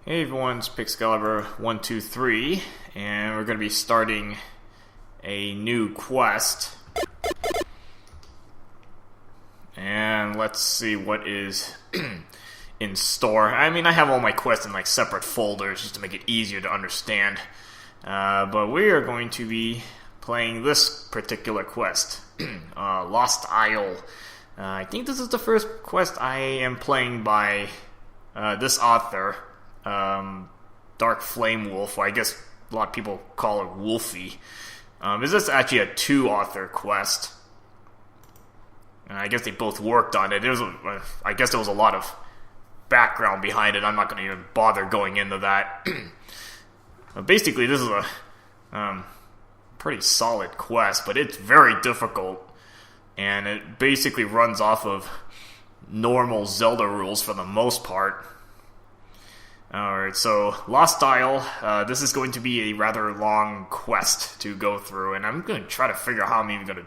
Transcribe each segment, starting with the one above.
Hey everyone, it's Pixcalibur123, and we're going to be starting a new quest. And let's see what is in store. I mean, I have all my quests in like separate folders just to make it easier to understand. But we are going to be playing this particular quest, Lost Isle. I think this is the first quest I am playing by this author. Dark Flame Wolf, or I guess a lot of people call her Wolfie. Is this actually a two-author quest? I guess they both worked on it. I guess there was a lot of background behind it. I'm not going to even bother going into that. Basically, this is a pretty solid quest, but it's very difficult. And it basically runs off of normal Zelda rules for the most part. Alright, so Lost Isle, this is going to be a rather long quest to go through, and I'm going to try to figure out how I'm even going to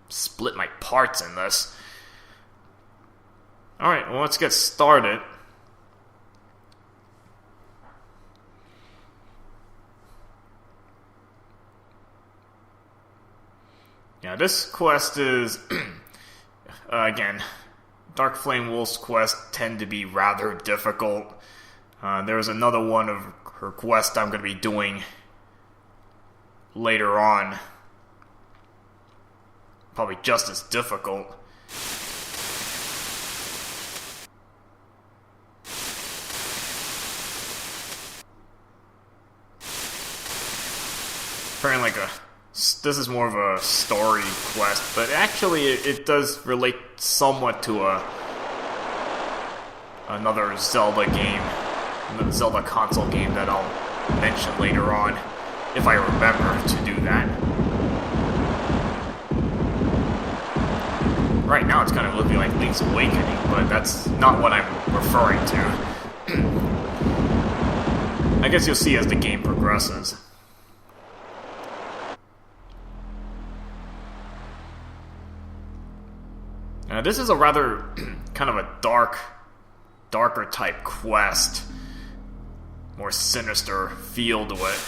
split my parts in this. Alright, well, let's get started. Yeah, this quest is, again, Dark Flame Wolf's quests tend to be rather difficult. There's another one of her quests I'm going to be doing later on. Probably just as difficult. Apparently this is more of a story quest, but actually it does relate somewhat to another Zelda game. The Zelda console game that I'll mention later on, if I remember to do that. Right now it's kind of looking like Link's Awakening, but that's not what I'm referring to. I guess you'll see as the game progresses. This is a rather kind of a darker type quest. More sinister feel to it.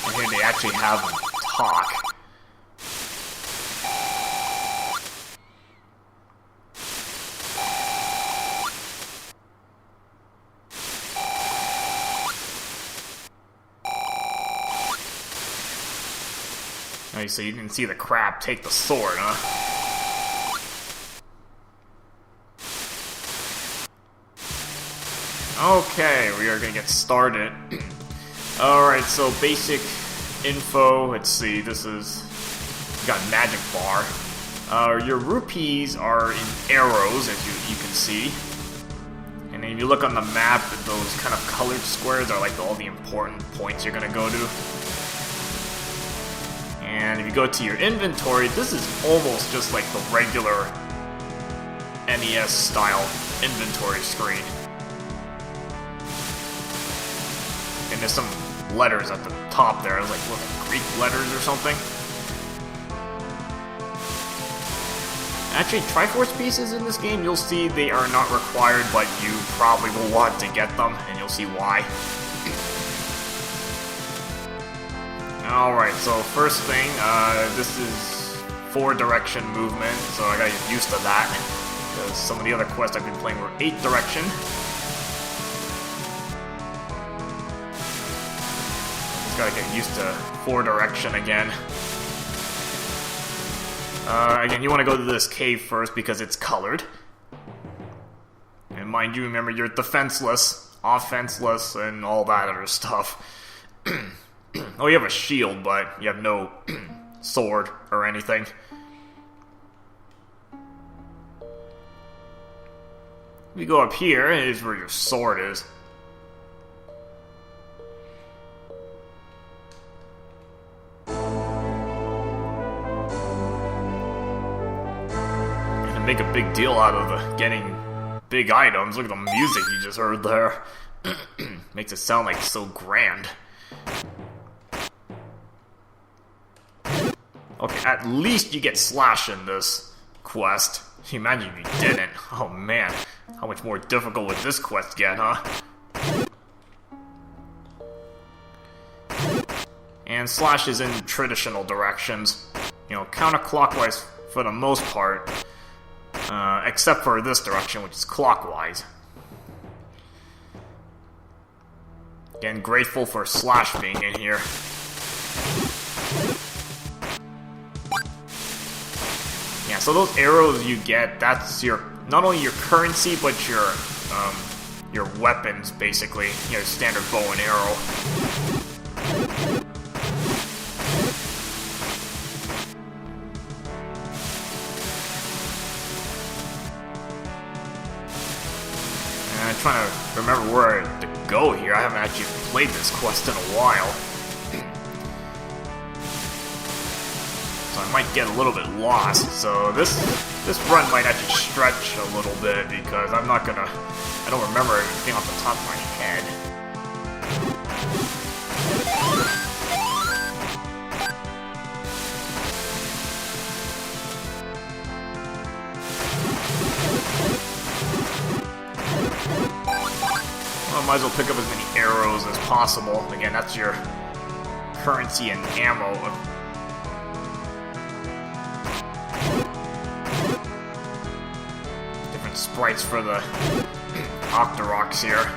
And here they actually have them talk. So you can see the crab take the sword, huh? Okay, we are gonna get started. Alright, so basic info. Let's see, this is... You got magic bar. Your rupees are in arrows, as you can see. And then if you look on the map, those kind of colored squares are like all the important points you're gonna go to. And if you go to your inventory, this is almost just like the regular NES-style inventory screen. And there's some letters at the top there, like what, Greek letters or something. Actually, Triforce pieces in this game, you'll see they are not required, but you probably will want to get them, and you'll see why. Alright, so first thing, this is 4-direction movement, so I gotta get used to that, because some of the other quests I've been playing were 8-direction. Just gotta get used to 4-direction again. Again, you want to go to this cave first because it's colored. And mind you, remember, you're defenseless, offenseless, and all that other stuff. Oh, you have a shield, but you have no sword or anything. If you go up here, here's where your sword is. And to make a big deal out of getting big items, look at the music you just heard there. Makes it sound like so grand. Okay, at least you get Slash in this quest. Imagine if you didn't. Oh man, how much more difficult would this quest get, huh? And Slash is in traditional directions. You know, counterclockwise for the most part. Except for this direction, which is clockwise. Again, grateful for Slash being in here. Yeah, so those arrows you get, that's your not only your currency, but your weapons, basically. Your standard bow and arrow. I'm trying to remember where to go here. I haven't actually played this quest in a while. So I might get a little bit lost. So this run might actually stretch a little bit because I don't remember everything off the top of my head. Well, might as well pick up as many arrows as possible. Again, that's your currency and ammo. Different sprites for the Octoroks here.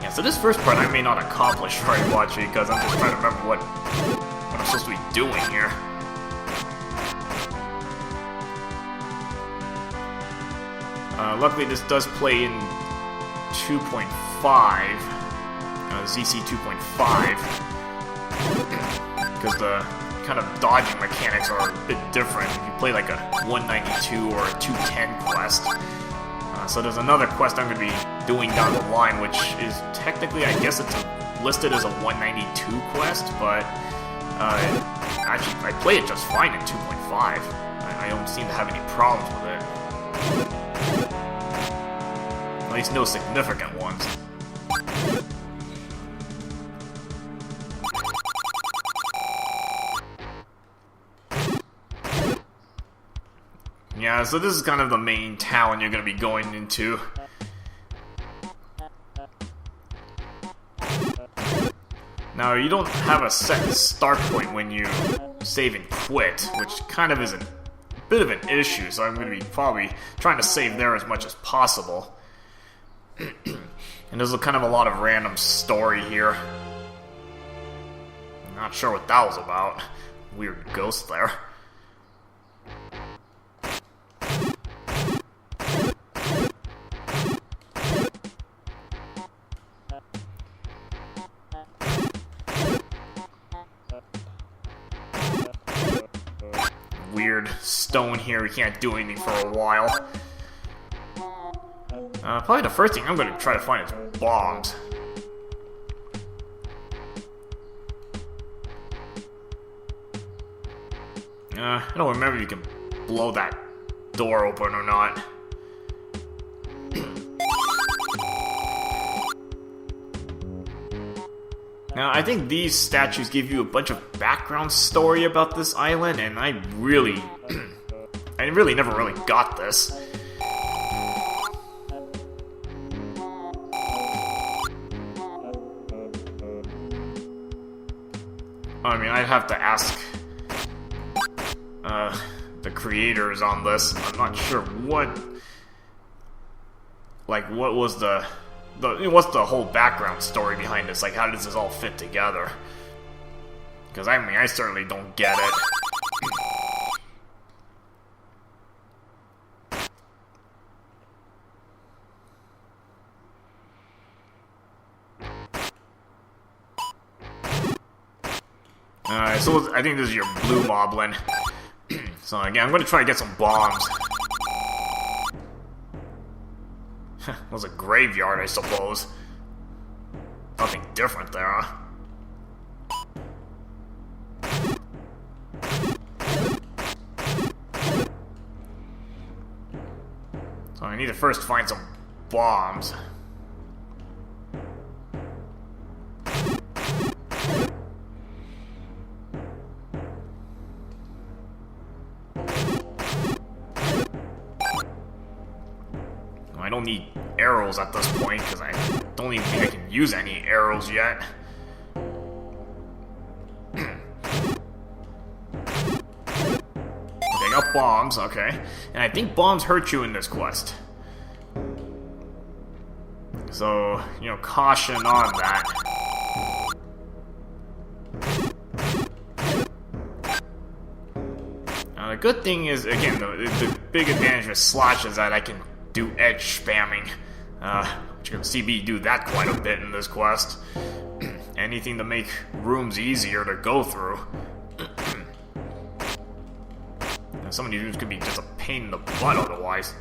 Yeah, so this first part I may not accomplish very much because I'm just trying to remember what I'm supposed to be doing here. Luckily, this does play in 2.5, ZC 2.5, because the kind of dodging mechanics are a bit different if you play like a 192 or a 210 quest. So there's another quest I'm going to be doing down the line, which is technically, I guess it's listed as a 192 quest, but actually I play it just fine in 2.5. I don't seem to have any problems with it. At least no significant ones. Yeah, so this is kind of the main town you're going to be going into. Now, you don't have a set start point when you save and quit, which kind of is a bit of an issue, so I'm going to be probably trying to save there as much as possible. And there's kind of a lot of random story here. I'm not sure what that was about. Weird ghost there. Weird stone here, we can't do anything for a while. Probably the first thing I'm going to try to find is bombs. I don't remember if you can blow that door open or not. Now, I think these statues give you a bunch of background story about this island, and I really never really got this. I mean, I'd have to ask the creators on this. I'm not sure what was what's the whole background story behind this? Like, how does this all fit together? Because, I mean, I certainly don't get it. Alright, so I think this is your blue Moblin. So again, I'm going to try to get some bombs. It was a graveyard, I suppose. Nothing different there, huh? So I need to first find some bombs. don't need arrows at this point, because I don't even think I can use any arrows yet. Okay, got bombs, okay. And I think bombs hurt you in this quest. So, you know, caution on that. The good thing is, again, the big advantage with Slash is that I can do edge spamming. Which you can see me do that quite a bit in this quest. Anything to make rooms easier to go through. Some of these rooms could be just a pain in the butt otherwise.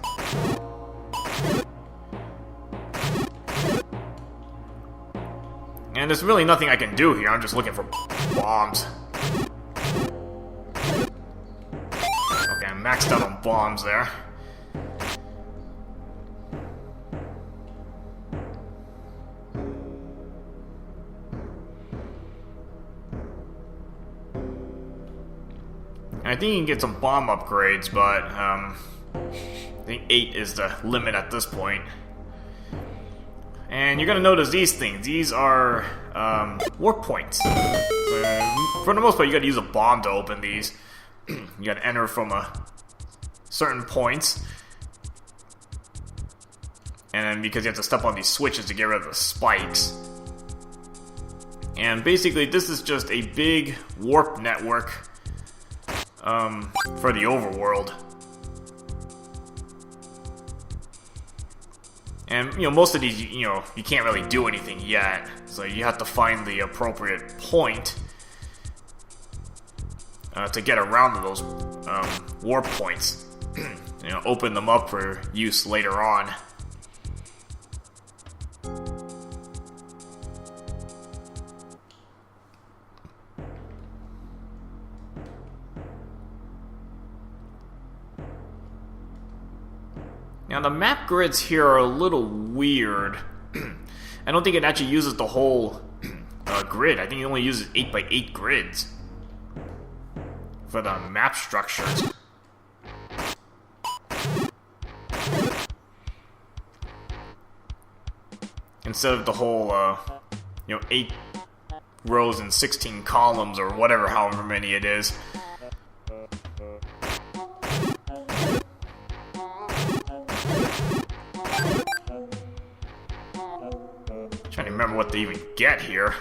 And there's really nothing I can do here, I'm just looking for bombs. Okay, I'm maxed out on bombs there. I think you can get some bomb upgrades, but I think 8 is the limit at this point. And you're gonna notice these things. These are warp points. For the most part, you gotta use a bomb to open these. You gotta enter from certain points. And then because you have to step on these switches to get rid of the spikes. And basically, this is just a big warp network for the overworld. And, you know, most of these, you know, you can't really do anything yet. So you have to find the appropriate point to get around those warp points. You know, open them up for use later on. Now the map grids here are a little weird. I don't think it actually uses the whole grid. I think it only uses 8x8 grids for the map structures. Instead of the whole, 8 rows and 16 columns or whatever, however many it is. Trying to remember what they even get here.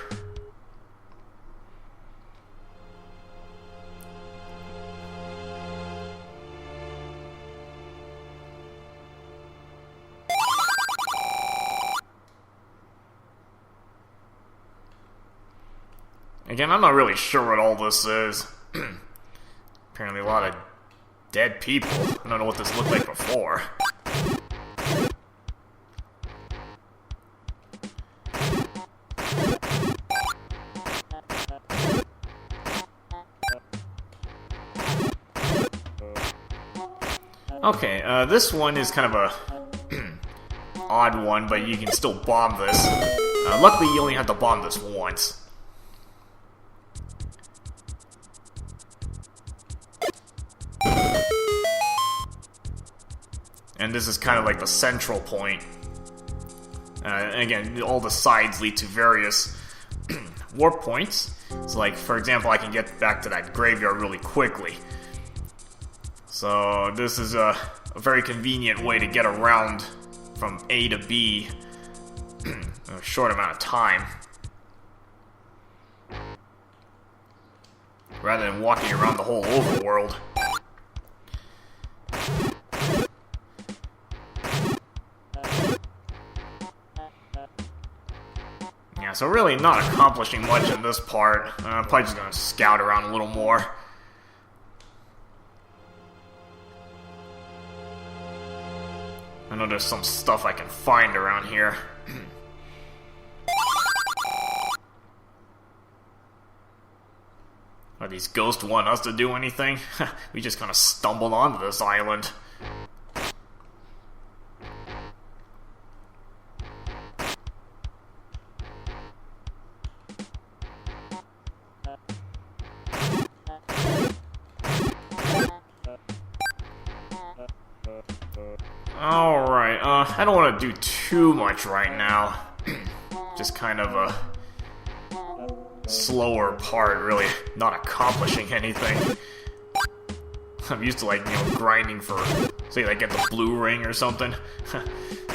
Again, I'm not really sure what all this is. Apparently a lot of dead people. I don't know what this looked like before. Okay, this one is kind of a odd one, but you can still bomb this. Luckily, you only have to bomb this once. And this is kind of like the central point. Again, all the sides lead to various warp points. So, like, for example, I can get back to that graveyard really quickly. So this is a very convenient way to get around from A to B in a short amount of time. Rather than walking around the whole overworld. Yeah, so really not accomplishing much in this part. I'm probably just going to scout around a little more. I know there's some stuff I can find around here. Are these ghosts want us to do anything? We just kind of stumbled onto this island. Alright, I don't want to do too much right now. Just kind of a slower part, really not accomplishing anything. I'm used to, like, you know, grinding for, say, like, get the blue ring or something.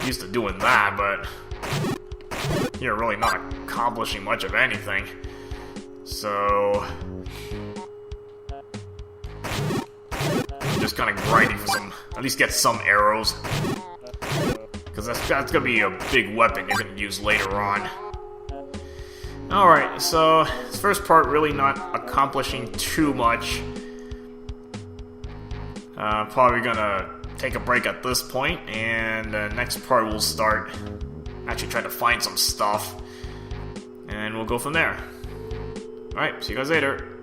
Used to doing that, but you're really not accomplishing much of anything. So just kind of grinding for some, at least get some arrows, because that's gonna be a big weapon you're gonna use later on. Alright, so this first part really not accomplishing too much. Probably gonna take a break at this point, and the next part we'll start actually trying to find some stuff, and we'll go from there. Alright, see you guys later.